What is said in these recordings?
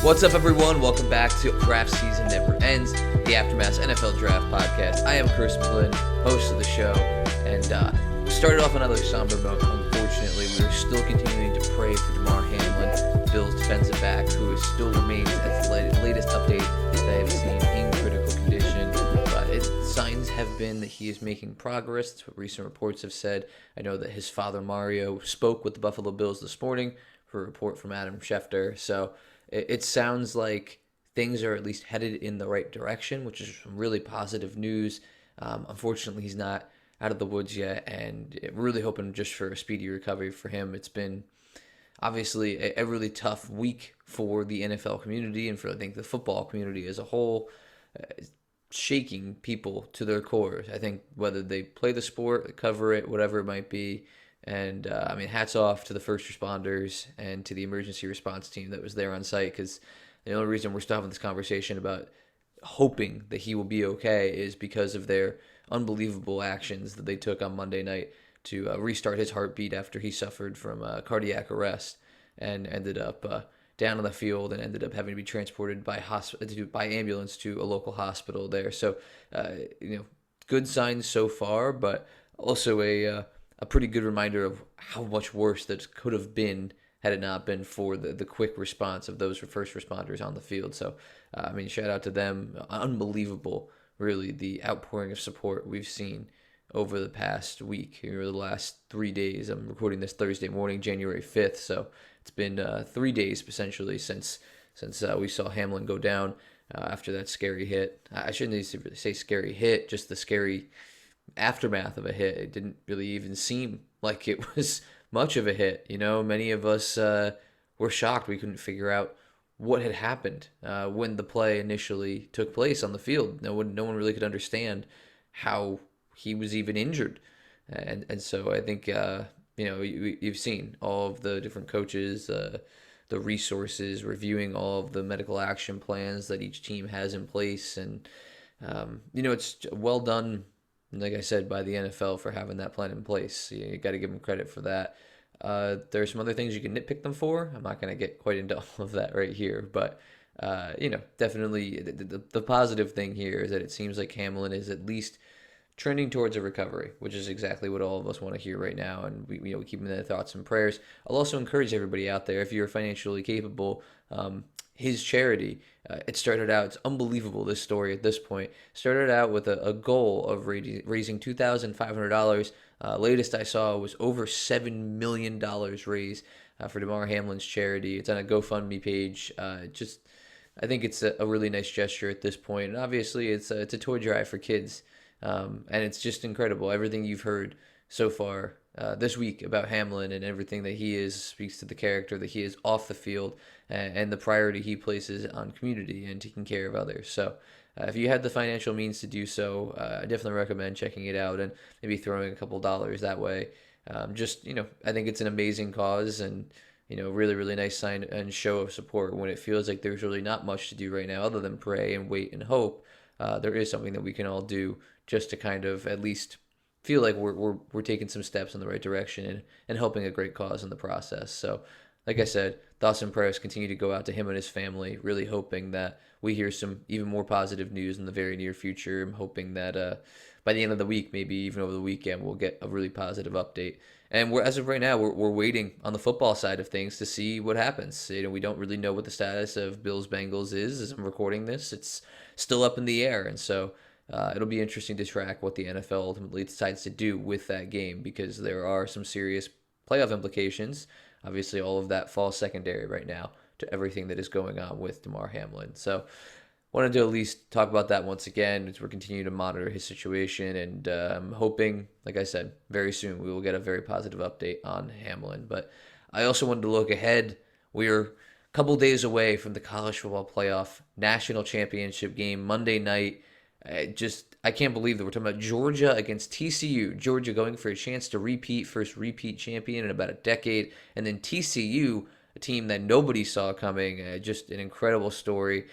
What's up, everyone? Welcome back to Draft Season Never Ends, the Aftermath NFL Draft Podcast. I am Chris Flynn, host of the show, and started off another somber note. Unfortunately, we are still continuing to pray for Damar Hamlin, Bills defensive back, who still remains, at the latest update that I have seen, in critical condition. But signs have been that he is making progress. That's what recent reports have said. I know that his father, Mario, spoke with the Buffalo Bills this morning for a report from Adam Schefter. So it sounds like things are at least headed in the right direction, which is some really positive news. Unfortunately, he's not out of the woods yet, and really hoping just for a speedy recovery for him. It's been obviously a really tough week for the NFL community and for, I think, the football community as a whole, shaking people to their core. I think whether they play the sport, cover it, whatever it might be. And hats off to the first responders and to the emergency response team that was there on site, because the only reason we're still having this conversation about hoping that he will be okay is because of their unbelievable actions that they took on Monday night to restart his heartbeat after he suffered from cardiac arrest and ended up down on the field and ended up having to be transported by ambulance to a local hospital there. So, good signs so far, but also a pretty good reminder of how much worse that could have been had it not been for the quick response of those first responders on the field. So, shout out to them. Unbelievable, really, the outpouring of support we've seen over the past week, or the last 3 days. I'm recording this Thursday morning, January 5th, so it's been 3 days, essentially, since we saw Hamlin go down after that scary hit. I shouldn't even say scary hit, just the scary aftermath of a hit. It didn't really even seem like it was much of a hit. Many of us were shocked. We couldn't figure out what had happened when the play initially took place on the field. No one really could understand how he was even injured. And so I think you've seen all of the different coaches, the resources, reviewing all of the medical action plans that each team has in place, and it's well done, like I said, by the NFL for having that plan in place. You got to give them credit for that. There's some other things you can nitpick them for. I'm not going to get quite into all of that right here, but definitely the positive thing here is that it seems like Hamlin is at least trending towards a recovery, which is exactly what all of us want to hear right now, and we keep in their thoughts and prayers. I'll also encourage everybody out there, if you're financially capable, his charity, it started out, it's unbelievable, this story at this point, started out with a goal of raising $2,500. Latest I saw was over $7 million raised for Damar Hamlin's charity. It's on a GoFundMe page. I think it's a really nice gesture at this point, and obviously it's a toy drive for kids, and it's just incredible. Everything you've heard so far this week about Hamlin and everything that he is speaks to the character that he is off the field and the priority he places on community and taking care of others. So if you had the financial means to do so, I definitely recommend checking it out and maybe throwing a couple dollars that way. I think it's an amazing cause, and really, really nice sign and show of support when it feels like there's really not much to do right now other than pray and wait and hope. There is something that we can all do just to kind of at least feel like we're taking some steps in the right direction and helping a great cause in the process. So, like I said, thoughts and prayers continue to go out to him and his family, really hoping that we hear some even more positive news in the very near future. I'm hoping that by the end of the week, maybe even over the weekend, we'll get a really positive update. And as of right now, we're waiting on the football side of things to see what happens. We don't really know what the status of Bills-Bengals is as I'm recording this. It's still up in the air, and so it'll be interesting to track what the NFL ultimately decides to do with that game, because there are some serious playoff implications. Obviously, all of that falls secondary right now to everything that is going on with Damar Hamlin. So wanted to at least talk about that once again as we're continuing to monitor his situation, and I'm hoping, like I said, very soon we will get a very positive update on Hamlin. But I also wanted to look ahead. We're a couple days away from the college football playoff national championship game Monday night. I can't believe that we're talking about Georgia against TCU. Georgia going for a chance to first repeat champion in about a decade. And then TCU, a team that nobody saw coming. Just an incredible story.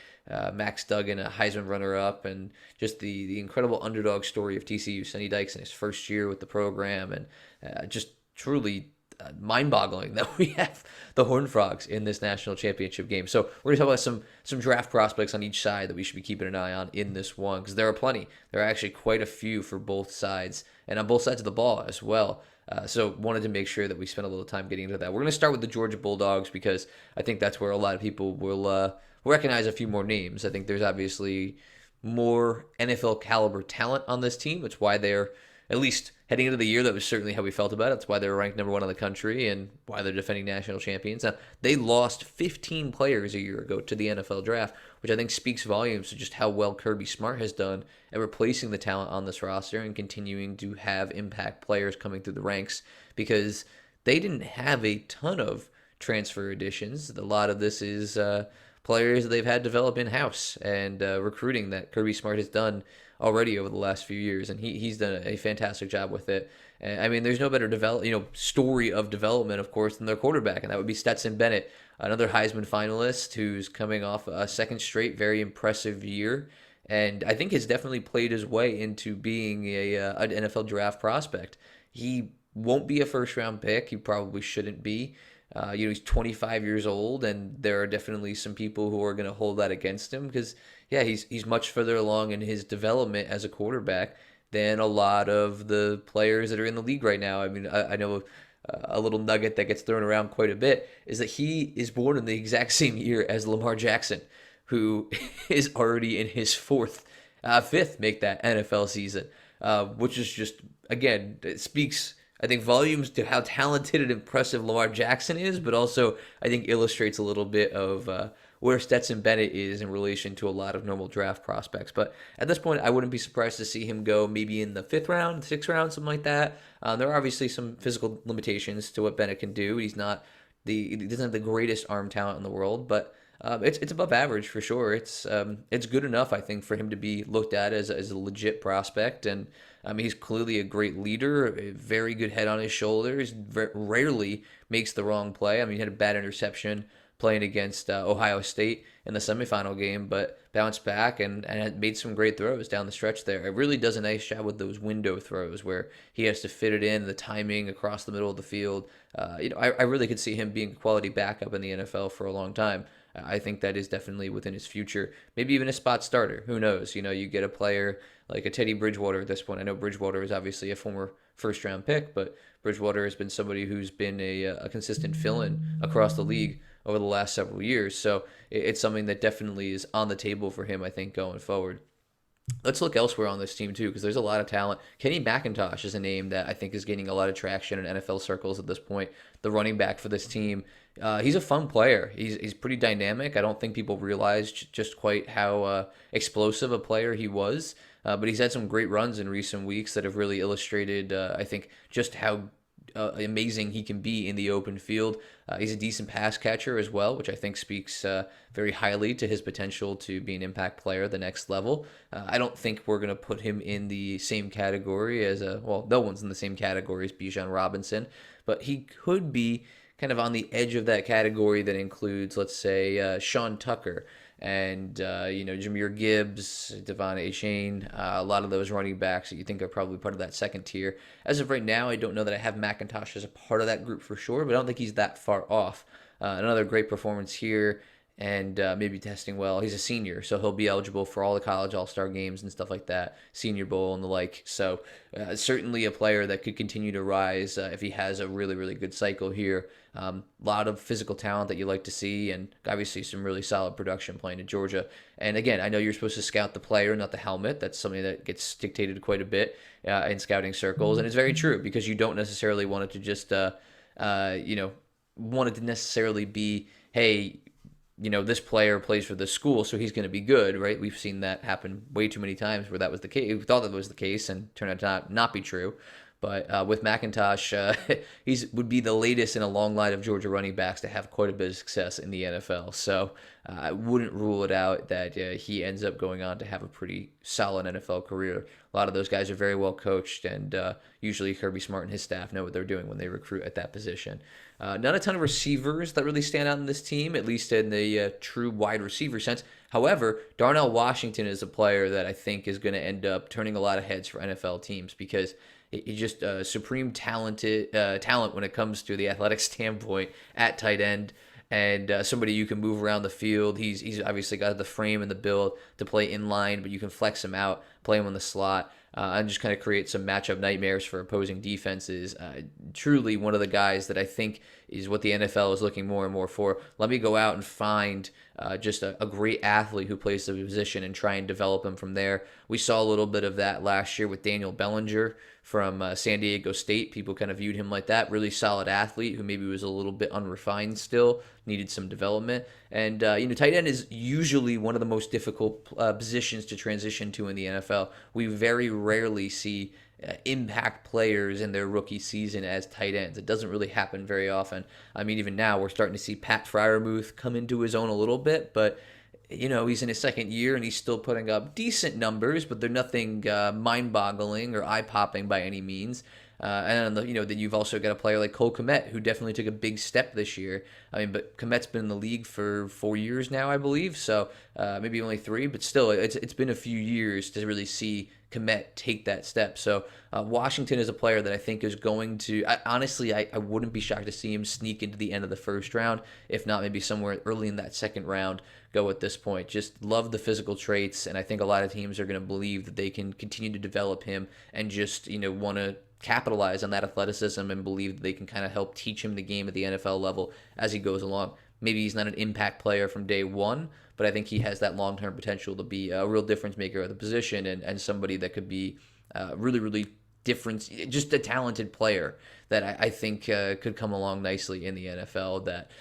Max Duggan, a Heisman runner-up, and just the incredible underdog story of TCU. Sonny Dykes in his first year with the program, and just truly mind-boggling that we have the Horned Frogs in this national championship game. So we're going to talk about some draft prospects on each side that we should be keeping an eye on in this one, because there are plenty. There are actually quite a few for both sides, and on both sides of the ball as well. So wanted to make sure that we spent a little time getting into that. We're going to start with the Georgia Bulldogs, because I think that's where a lot of people will recognize a few more names. I think there's obviously more NFL caliber talent on this team. It's why they're, at least heading into the year, that was certainly how we felt about it. That's why they were ranked number one in the country and why they're defending national champions. Now, they lost 15 players a year ago to the NFL draft, which I think speaks volumes to just how well Kirby Smart has done at replacing the talent on this roster and continuing to have impact players coming through the ranks, because they didn't have a ton of transfer additions. A lot of this is players that they've had develop in-house and recruiting that Kirby Smart has done already over the last few years, and he's done a fantastic job with it. And, I mean, there's no better story of development, of course, than their quarterback, and that would be Stetson Bennett, another Heisman finalist who's coming off a second straight very impressive year, and I think has definitely played his way into being an NFL draft prospect. He won't be a first-round pick. He probably shouldn't be. He's 25 years old, and there are definitely some people who are going to hold that against him, because, yeah, he's much further along in his development as a quarterback than a lot of the players that are in the league right now. I mean, I know a little nugget that gets thrown around quite a bit is that he is born in the exact same year as Lamar Jackson, who is already in his fifth make that NFL season, which is just, again, it speaks, I think, volumes to how talented and impressive Lamar Jackson is, but also I think illustrates a little bit of where Stetson Bennett is in relation to a lot of normal draft prospects. But at this point, I wouldn't be surprised to see him go maybe in the 5th round, 6th round, something like that. There are obviously some physical limitations to what Bennett can do. He doesn't have the greatest arm talent in the world, but it's above average for sure. It's good enough, I think, for him to be looked at as a legit prospect. And he's clearly a great leader, a very good head on his shoulders. Rarely makes the wrong play. I mean, he had a bad interception playing against Ohio State in the semifinal game, but bounced back and had made some great throws down the stretch there. It really does a nice job with those window throws where he has to fit it in, the timing across the middle of the field. I really could see him being a quality backup in the NFL for a long time. I think that is definitely within his future. Maybe even a spot starter. Who knows? You get a player like a Teddy Bridgewater at this point. I know Bridgewater is obviously a former first-round pick, but Bridgewater has been somebody who's been a consistent fill-in across the league over the last several years. So it's something that definitely is on the table for him, I think, going forward. Let's look elsewhere on this team, too, because there's a lot of talent. Kenny McIntosh is a name that I think is gaining a lot of traction in NFL circles at this point, the running back for this team. He's a fun player. He's pretty dynamic. I don't think people realize just quite how explosive a player he was, but he's had some great runs in recent weeks that have really illustrated, I think, just how amazing he can be in the open field. He's a decent pass catcher as well, which I think speaks very highly to his potential to be an impact player at the next level. I don't think we're going to put him in the same category as no one's in the same category as Bijan Robinson, but he could be kind of on the edge of that category that includes, let's say, Sean Tucker and Jahmyr Gibbs, Devon Achane, a lot of those running backs that you think are probably part of that second tier. As of right now, I don't know that I have McIntosh as a part of that group for sure, but I don't think he's that far off. Another great performance here, and maybe testing well. He's a senior, so he'll be eligible for all the college all-star games and stuff like that, Senior Bowl and the like. So certainly a player that could continue to rise if he has a really, really good cycle here. A lot of physical talent that you like to see, and obviously some really solid production playing at Georgia. And again, I know you're supposed to scout the player, not the helmet. That's something that gets dictated quite a bit in scouting circles, and it's very true because you don't necessarily want it to just, want it to necessarily be, hey, this player plays for this school, so he's going to be good, right? We've seen that happen way too many times where that was the case. We thought that was the case and turned out to not be true. But with McIntosh, he would be the latest in a long line of Georgia running backs to have quite a bit of success in the NFL. So I wouldn't rule it out that he ends up going on to have a pretty solid NFL career. A lot of those guys are very well coached, and usually Kirby Smart and his staff know what they're doing when they recruit at that position. Not a ton of receivers that really stand out in this team, at least in the true wide receiver sense. However, Darnell Washington is a player that I think is going to end up turning a lot of heads for NFL teams because He's just supreme talent when it comes to the athletic standpoint at tight end, and somebody you can move around the field. He's obviously got the frame and the build to play in line, but you can flex him out, play him in the slot, and just kind of create some matchup nightmares for opposing defenses. Truly one of the guys that I think is what the NFL is looking more and more for. Let me go out and find just a great athlete who plays the position and try and develop him from there. We saw a little bit of that last year with Daniel Bellinger from San Diego State. People kind of viewed him like that. Really solid athlete who maybe was a little bit unrefined still, needed some development. And, tight end is usually one of the most difficult positions to transition to in the NFL. We very rarely see impact players in their rookie season as tight ends. It doesn't really happen very often. I mean, even now we're starting to see Pat Freiermuth come into his own a little bit, but he's in his second year and he's still putting up decent numbers, but they're nothing mind-boggling or eye-popping by any means. And then you've also got a player like Cole Kmet, who definitely took a big step this year. I mean, but Kmet's been in the league for 4 years now, I believe. So maybe only 3, but still, it's been a few years to really see Kmet take that step. So Washington is a player that I think is going to. I wouldn't be shocked to see him sneak into the end of the first round, if not maybe somewhere early in that second round. Go at this point. Just love the physical traits, and I think a lot of teams are going to believe that they can continue to develop him and just want to capitalize on that athleticism and believe that they can kind of help teach him the game at the NFL level as he goes along. Maybe he's not an impact player from day one, but I think he has that long-term potential to be a real difference maker at the position and somebody that could be really, really different, just a talented player that I think could come along nicely in the NFL that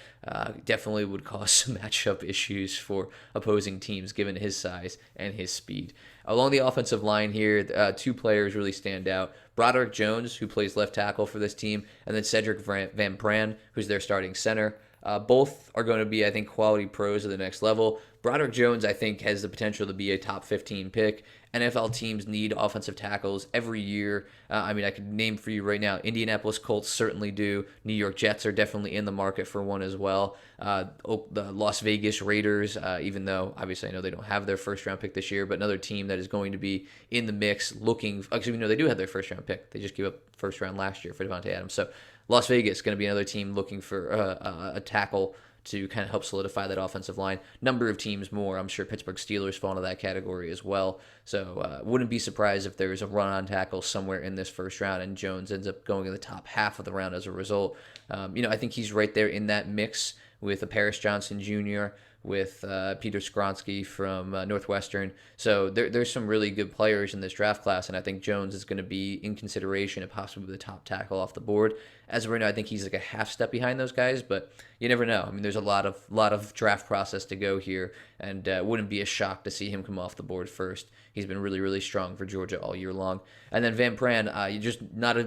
definitely would cause some matchup issues for opposing teams given his size and his speed. Along the offensive line here, 2 players really stand out. Broderick Jones, who plays left tackle for this team, and then Cedric Van Pran, who's their starting center. Both are going to be, I think, quality pros at the next level. Broderick Jones, I think, has the potential to be a top 15 pick. NFL teams need offensive tackles every year. I could name for you right now. Indianapolis Colts certainly do. New York Jets are definitely in the market for one as well. The Las Vegas Raiders, even though obviously I know they don't have their first round pick this year, but another team that is going to be in the mix looking. Actually, no, they do have their first round pick. They just gave up first round last year for Devontae Adams. So Las Vegas is going to be another team looking for a tackle to kind of help solidify that offensive line. Number of teams more. I'm sure Pittsburgh Steelers fall into that category as well. So wouldn't be surprised if there's a run on tackle somewhere in this first round and Jones ends up going in the top half of the round as a result. I think he's right there in that mix with a Paris Johnson Jr., with Peter Skronsky from Northwestern. So there's some really good players in this draft class, and I think Jones is going to be in consideration and possibly the top tackle off the board. As of right now, I think he's like a half step behind those guys, but you never know. I mean, there's a lot of draft process to go here, and it wouldn't be a shock to see him come off the board first. He's been really, really strong for Georgia all year long. And then Van Pran, you just not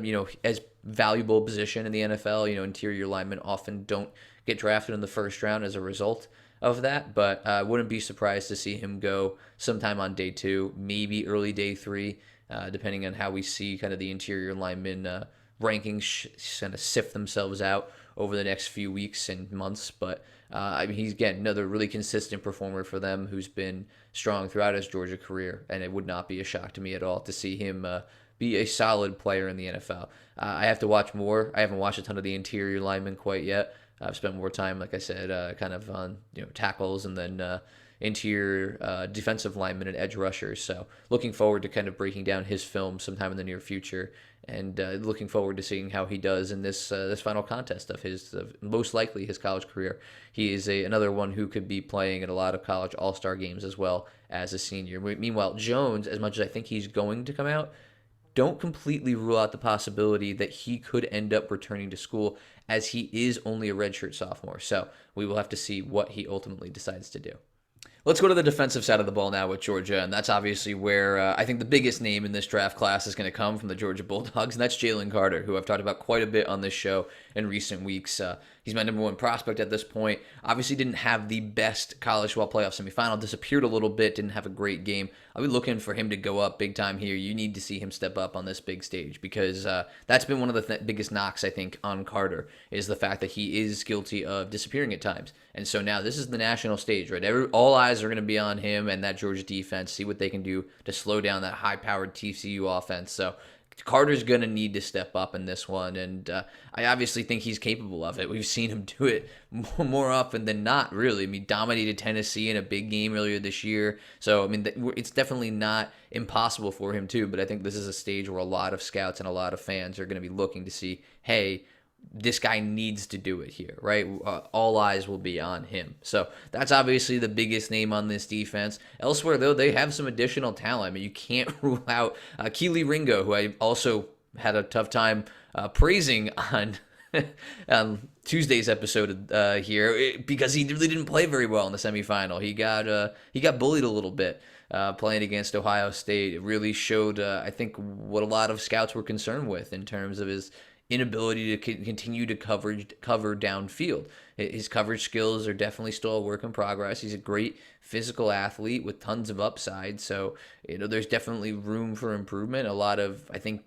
as valuable position in the NFL. Interior linemen often don't get drafted in the first round as a result of that, but I wouldn't be surprised to see him go sometime on day 2, maybe early day 3, depending on how we see kind of the interior linemen rankings kind of sift themselves out over the next few weeks and months. But he's, again, another really consistent performer for them who's been strong throughout his Georgia career, and it would not be a shock to me at all to see him be a solid player in the NFL. I have to watch more. I haven't watched a ton of the interior linemen quite yet. I've spent more time, like I said, kind of on tackles and then interior defensive linemen and edge rushers. So looking forward to kind of breaking down his film sometime in the near future, and looking forward to seeing how he does in this final contest of his most likely his college career. He is another one who could be playing at a lot of college all-star games as well as a senior. Meanwhile, Jones, as much as I think he's going to come out, don't completely rule out the possibility that he could end up returning to school, as he is only a redshirt sophomore. So we will have to see what he ultimately decides to do. Let's go to the defensive side of the ball now with Georgia, and that's obviously where I think the biggest name in this draft class is going to come from the Georgia Bulldogs, and that's Jalen Carter, who I've talked about quite a bit on this show in recent weeks. He's my number 1 prospect at this point. Obviously didn't have the best college football playoff semifinal, disappeared a little bit, didn't have a great game. I'll be looking for him to go up big time here. You need to see him step up on this big stage, because that's been one of the biggest knocks, I think, on Carter, is the fact that he is guilty of disappearing at times. And so now this is the national stage, right? All eyes are going to be on him and that Georgia defense, see what they can do to slow down that high-powered TCU offense. So Carter's going to need to step up in this one, and I obviously think he's capable of it. We've seen him do it more often than not, really. I mean, dominated Tennessee in a big game earlier this year. So, I mean, it's definitely not impossible for him, too, but I think this is a stage where a lot of scouts and a lot of fans are going to be looking to see, hey, this guy needs to do it here, right? All eyes will be on him. So that's obviously the biggest name on this defense. Elsewhere, though, they have some additional talent. I mean, you can't rule out Kelee Ringo, who I also had a tough time praising on Tuesday's episode here because he really didn't play very well in the semifinal. He got bullied a little bit. Playing against Ohio State, it really showed, I think, what a lot of scouts were concerned with in terms of his inability to continue to cover downfield. His coverage skills are definitely still a work in progress. He's a great physical athlete with tons of upside. So, there's definitely room for improvement. A lot of, I think,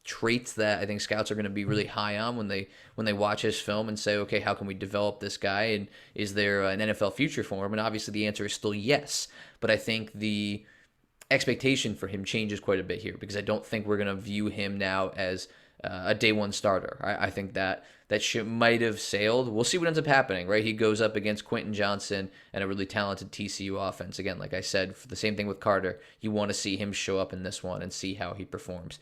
traits that I think scouts are going to be really high on when they watch his film and say, okay, how can we develop this guy? And is there an NFL future for him? And obviously the answer is still yes. But I think the expectation for him changes quite a bit here because I don't think we're going to view him now as a day one starter. I think that ship might have sailed. We'll see what ends up happening, right? He goes up against Quentin Johnson and a really talented TCU offense. Again, like I said, for the same thing with Carter, you want to see him show up in this one and see how he performs.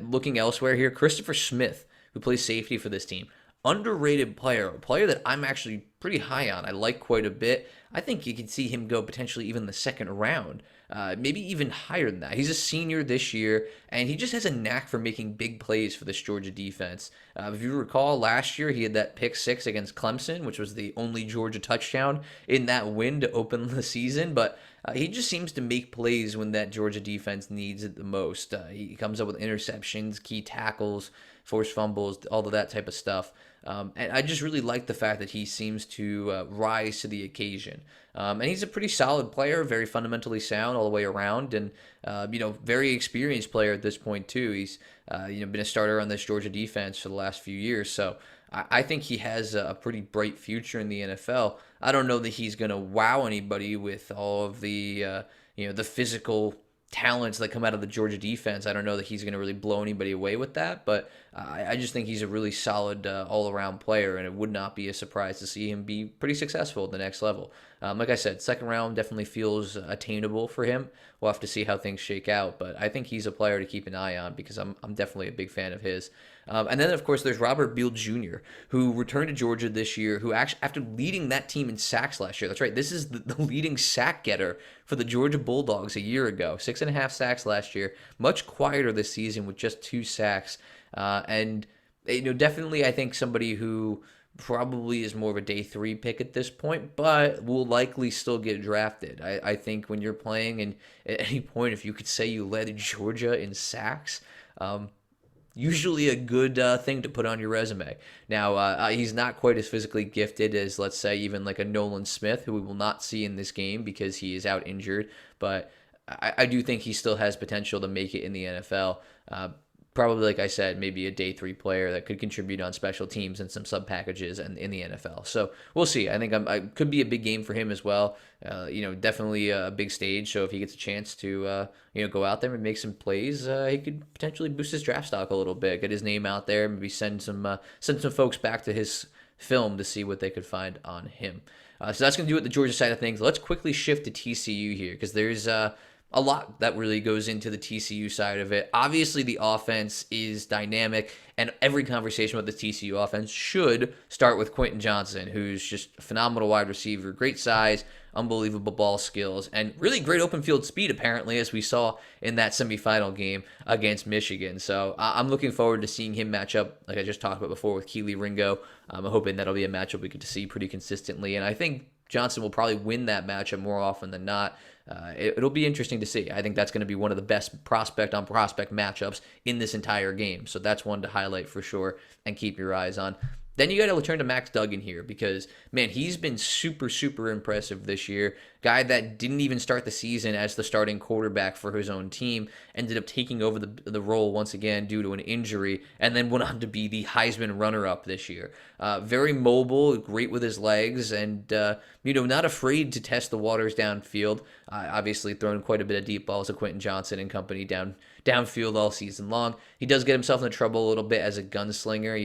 Looking elsewhere here, Christopher Smith, who plays safety for this team. Underrated player, a player that I'm actually pretty high on. I like quite a bit. I think you could see him go potentially even the second round, maybe even higher than that. He's a senior this year, and he just has a knack for making big plays for this Georgia defense. If you recall, last year he had that pick six against Clemson, which was the only Georgia touchdown in that win to open the season, but he just seems to make plays when that Georgia defense needs it the most. He comes up with interceptions, key tackles, forced fumbles, all of that type of stuff. And I just really like the fact that he seems to rise to the occasion. And he's a pretty solid player, very fundamentally sound all the way around, and very experienced player at this point too. He's been a starter on this Georgia defense for the last few years, so I think he has a pretty bright future in the NFL. I don't know that he's going to wow anybody with all of the the physical talents that come out of the Georgia defense. I don't know that he's going to really blow anybody away with that, but I just think he's a really solid all-around player, and it would not be a surprise to see him be pretty successful at the next level. Like I said, second round definitely feels attainable for him. We'll have to see how things shake out, but I think he's a player to keep an eye on because I'm definitely a big fan of his. And then, of course, there's Robert Beal Jr., who returned to Georgia this year, who actually, after leading that team in sacks last year, that's right, this is the leading sack getter for the Georgia Bulldogs a year ago. 6.5 sacks last year, much quieter this season with just 2 sacks. And definitely I think somebody who probably is more of a day 3 pick at this point, but will likely still get drafted. I think when you're playing, and at any point, if you could say you led Georgia in sacks, usually a good thing to put on your resume. Now, he's not quite as physically gifted as, let's say, even like a Nolan Smith, who we will not see in this game because he is out injured, but I do think he still has potential to make it in the NFL. Probably, like I said, maybe a day 3 player that could contribute on special teams and some sub packages in the NFL. So we'll see. I think I could be a big game for him as well. Definitely a big stage. So if he gets a chance to go out there and make some plays, he could potentially boost his draft stock a little bit, get his name out there, maybe send some folks back to his film to see what they could find on him. So that's going to do it the Georgia side of things. Let's quickly shift to TCU here because there's a lot that really goes into the TCU side of it. Obviously, the offense is dynamic, and every conversation about the TCU offense should start with Quentin Johnson, who's just a phenomenal wide receiver, great size, unbelievable ball skills, and really great open field speed, apparently, as we saw in that semifinal game against Michigan. So I'm looking forward to seeing him match up, like I just talked about before, with Kelee Ringo. I'm hoping that'll be a matchup we get to see pretty consistently, and I think Johnson will probably win that matchup more often than not. It'll be interesting to see. I think that's going to be one of the best prospect-on-prospect matchups in this entire game. So that's one to highlight for sure and keep your eyes on. Then you got to turn to Max Duggan here because, man, he's been super, super impressive this year. Guy that didn't even start the season as the starting quarterback for his own team, ended up taking over the role once again due to an injury, and then went on to be the Heisman runner-up this year. Very mobile, great with his legs, and not afraid to test the waters downfield. Obviously, throwing quite a bit of deep balls to Quentin Johnson and company down downfield all season long. He does get himself into trouble a little bit as a gunslinger.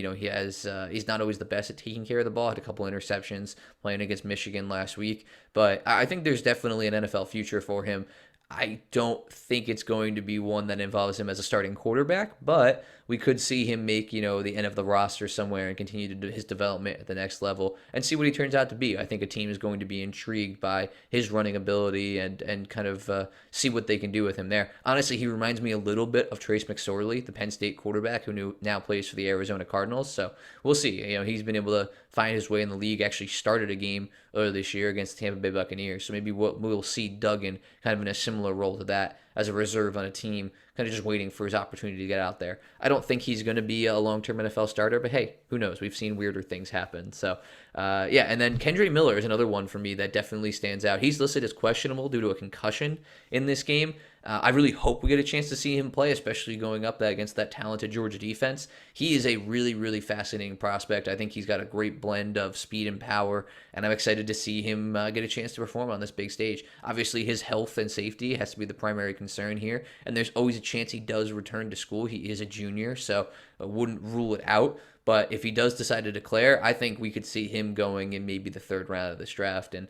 He's not always the best at taking care of the ball. Had a couple interceptions playing against Michigan last week, but I think there's definitely an NFL future for him. I don't think it's going to be one that involves him as a starting quarterback, but we could see him make, the end of the roster somewhere and continue to do his development at the next level and see what he turns out to be. I think a team is going to be intrigued by his running ability and kind of see what they can do with him there. Honestly, he reminds me a little bit of Trace McSorley, the Penn State quarterback who now plays for the Arizona Cardinals. So we'll see. He's been able to find his way in the league, actually started a game earlier this year against the Tampa Bay Buccaneers. So maybe we'll see Duggan kind of in a similar role to that as a reserve on a team, kind of just waiting for his opportunity to get out there. I don't think he's going to be a long-term NFL starter, but hey, who knows? We've seen weirder things happen. So, and then Kendre Miller is another one for me that definitely stands out. He's listed as questionable due to a concussion in this game. I really hope we get a chance to see him play, especially going up against that talented Georgia defense. He is a really, really fascinating prospect. I think he's got a great blend of speed and power, and I'm excited to see him get a chance to perform on this big stage. Obviously, his health and safety has to be the primary concern here, and there's always a chance he does return to school. He is a junior, so I wouldn't rule it out. But if he does decide to declare, I think we could see him going in maybe the third round of this draft. And,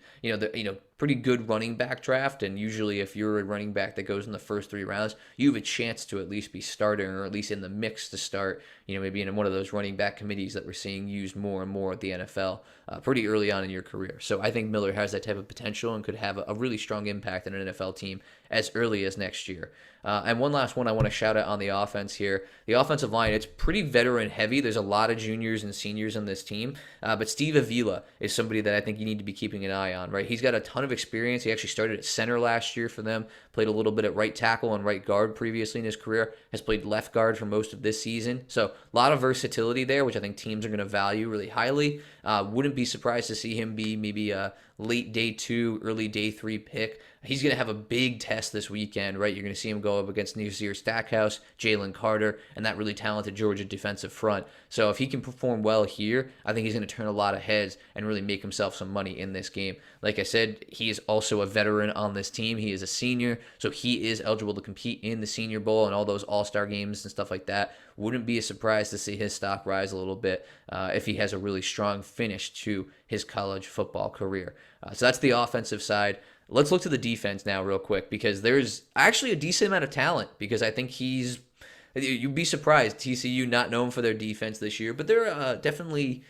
pretty good running back draft. And usually if you're a running back that goes in the first 3 rounds, you have a chance to at least be starting or at least in the mix to start, maybe in one of those running back committees that we're seeing used more and more at the NFL pretty early on in your career. So I think Miller has that type of potential and could have a really strong impact in an NFL team as early as next year. And one last one I want to shout out on the offense here. The offensive line, it's pretty veteran heavy. There's a lot of juniors and seniors on this team. But Steve Avila is somebody that I think you need to be keeping an eye on, right? He's got a ton of experience. He actually started at center last year for them, played a little bit at right tackle and right guard previously in his career, has played left guard for most of this season. So a lot of versatility there, which I think teams are going to value really highly. Wouldn't be surprised to see him be maybe a late day 2, early day 3 pick. He's going to have a big test this weekend, right? You're going to see him go up against Nazir Stackhouse, Jalen Carter, and that really talented Georgia defensive front. So if he can perform well here, I think he's going to turn a lot of heads and really make himself some money in this game. Like I said, he is also a veteran on this team. He is a senior, so he is eligible to compete in the Senior Bowl and all those all-star games and stuff like that. Wouldn't be a surprise to see his stock rise a little bit if he has a really strong finish to his college football career. So that's the offensive side. Let's look to the defense now real quick, because there's actually a decent amount of talent, because I think you'd be surprised, TCU not known for their defense this year, but they're definitely,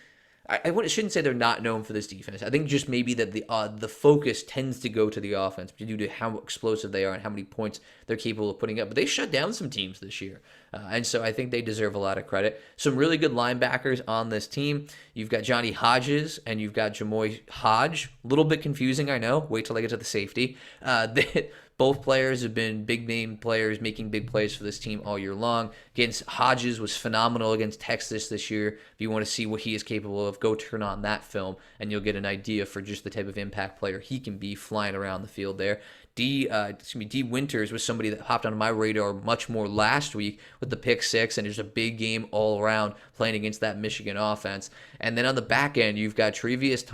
I shouldn't say they're not known for this defense. I think just maybe that the focus tends to go to the offense due to how explosive they are and how many points they're capable of putting up. But they shut down some teams this year. And so I think they deserve a lot of credit. Some really good linebackers on this team. You've got Johnny Hodges and you've got Jamoy Hodge. A little bit confusing, I know. Wait till I get to the safety. Both players have been big-name players making big plays for this team all year long. Hodges was phenomenal against Texas this year. If you want to see what he is capable of, go turn on that film, and you'll get an idea for just the type of impact player he can be flying around the field there. D Winters was somebody that hopped onto my radar much more last week with the pick 6, and there's a big game all around playing against that Michigan offense. And then on the back end, you've got Tre'Vius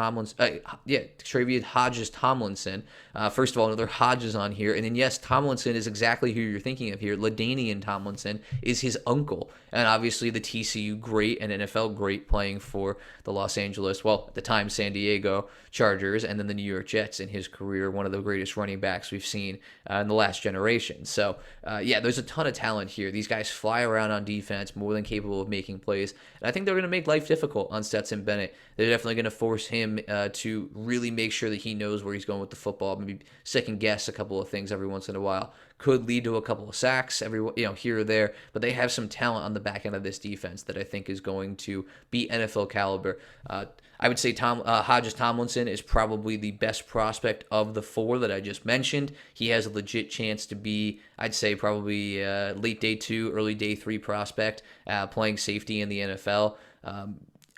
Hodges Tomlinson. First of all, another Hodges on here. And then, yes, Tomlinson is exactly who you're thinking of here. LaDainian Tomlinson is his uncle. And obviously the TCU great and NFL great playing for the Los Angeles, well, at the time, San Diego Chargers, and then the New York Jets in his career, one of the greatest running backs we've seen in the last generation. So, there's a ton of talent here. These guys fly around on defense, more than capable of making plays. And I think they're going to make life difficult on Stetson Bennett. They're definitely going to force him to really make sure that he knows where he's going with the football, maybe second guess a couple of things every once in a while. Could lead to a couple of sacks here or there, but they have some talent on the back end of this defense that I think is going to be NFL caliber. I would say Hodges Tomlinson is probably the best prospect of the 4 that I just mentioned. He has a legit chance to be, I'd say, probably late day 2, early day 3 prospect, playing safety in the NFL.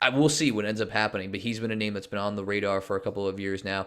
I will see what ends up happening, but he's been a name that's been on the radar for a couple of years now.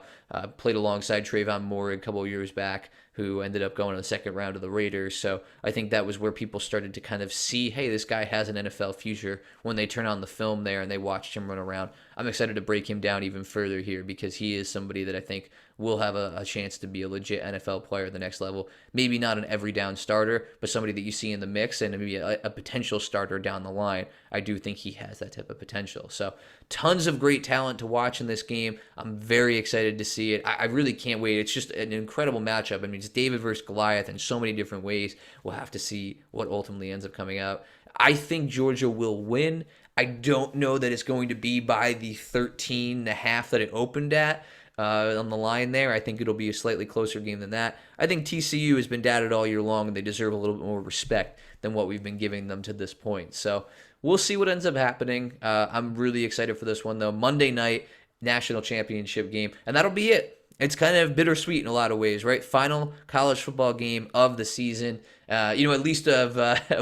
Played alongside Trayvon Moore a couple of years back, who ended up going in the second round of the Raiders. So I think that was where people started to kind of see, hey, this guy has an NFL future when they turn on the film there and they watched him run around. I'm excited to break him down even further here because he is somebody that I think will have a chance to be a legit NFL player at the next level. Maybe not an every down starter, but somebody that you see in the mix and maybe a potential starter down the line. I do think he has that type of potential. So tons of great talent to watch in this game. I'm very excited to see it. I really can't wait. It's just an incredible matchup. I mean, it's David versus Goliath in so many different ways. We'll have to see what ultimately ends up coming out. I think Georgia will win. I don't know that it's going to be by the 13.5 that it opened at. On the line there, I think it'll be a slightly closer game than that. I think TCU has been doubted all year long, and they deserve a little bit more respect than what we've been giving them to this point. So we'll see what ends up happening. I'm really excited for this one, though. Monday night, national championship game, and that'll be it. It's kind of bittersweet in a lot of ways, right? Final college football game of the season, at least of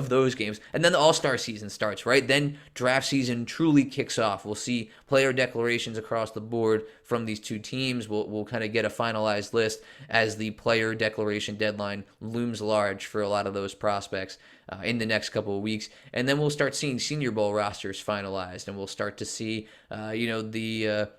those games. And then the All-Star season starts, right? Then draft season truly kicks off. We'll see player declarations across the board from these two teams. We'll kind of get a finalized list as the player declaration deadline looms large for a lot of those prospects in the next couple of weeks. And then we'll start seeing Senior Bowl rosters finalized, and we'll start to see, the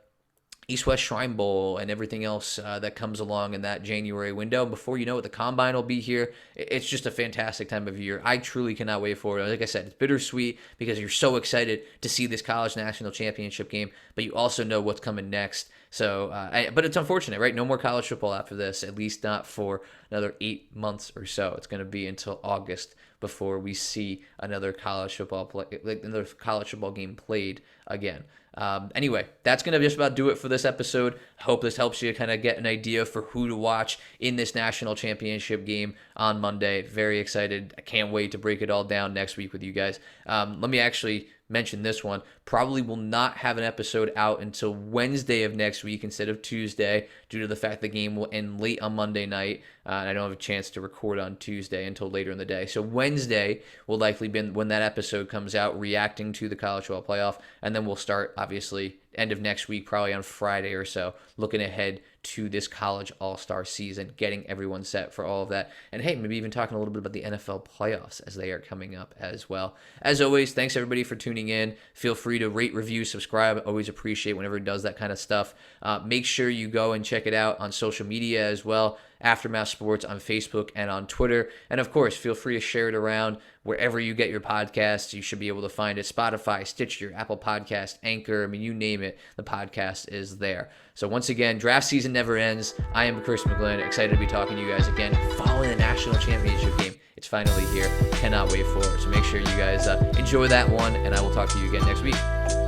East-West Shrine Bowl and everything else that comes along in that January window. Before you know it, the Combine will be here. It's just a fantastic time of year. I truly cannot wait for it. Like I said, it's bittersweet because you're so excited to see this college national championship game, but you also know what's coming next. So, but it's unfortunate, right? No more college football after this, at least not for another 8 months or so. It's going to be until August before we see another college football game played again. Anyway, that's going to just about do it for this episode. I hope this helps you kind of get an idea for who to watch in this national championship game on Monday. Very excited. I can't wait to break it all down next week with you guys. Let me actually mention this one. Probably will not have an episode out until Wednesday of next week instead of Tuesday due to the fact the game will end late on Monday night. And I don't have a chance to record on Tuesday until later in the day. So Wednesday will likely be when that episode comes out, reacting to the college football playoff. And then we'll start, obviously, end of next week, probably on Friday or so, looking ahead to this college all-star season, getting everyone set for all of that. And hey, maybe even talking a little bit about the NFL playoffs as they are coming up as well. As always, thanks everybody for tuning in. Feel free to rate, review, subscribe. I always appreciate whenever it does that kind of stuff. Make sure you go and check it out on social media as well. Aftermath Sports on Facebook and on Twitter. And of course, feel free to share it around wherever you get your podcasts. You should be able to find it. Spotify, Stitcher, Apple Podcast, Anchor. I mean, you name it, the podcast is there. So once again, draft season never ends. I am Chris McGlynn, excited to be talking to you guys again following the national championship game. It's finally here. Cannot wait for it. So make sure you guys enjoy that one, and I will talk to you again next week.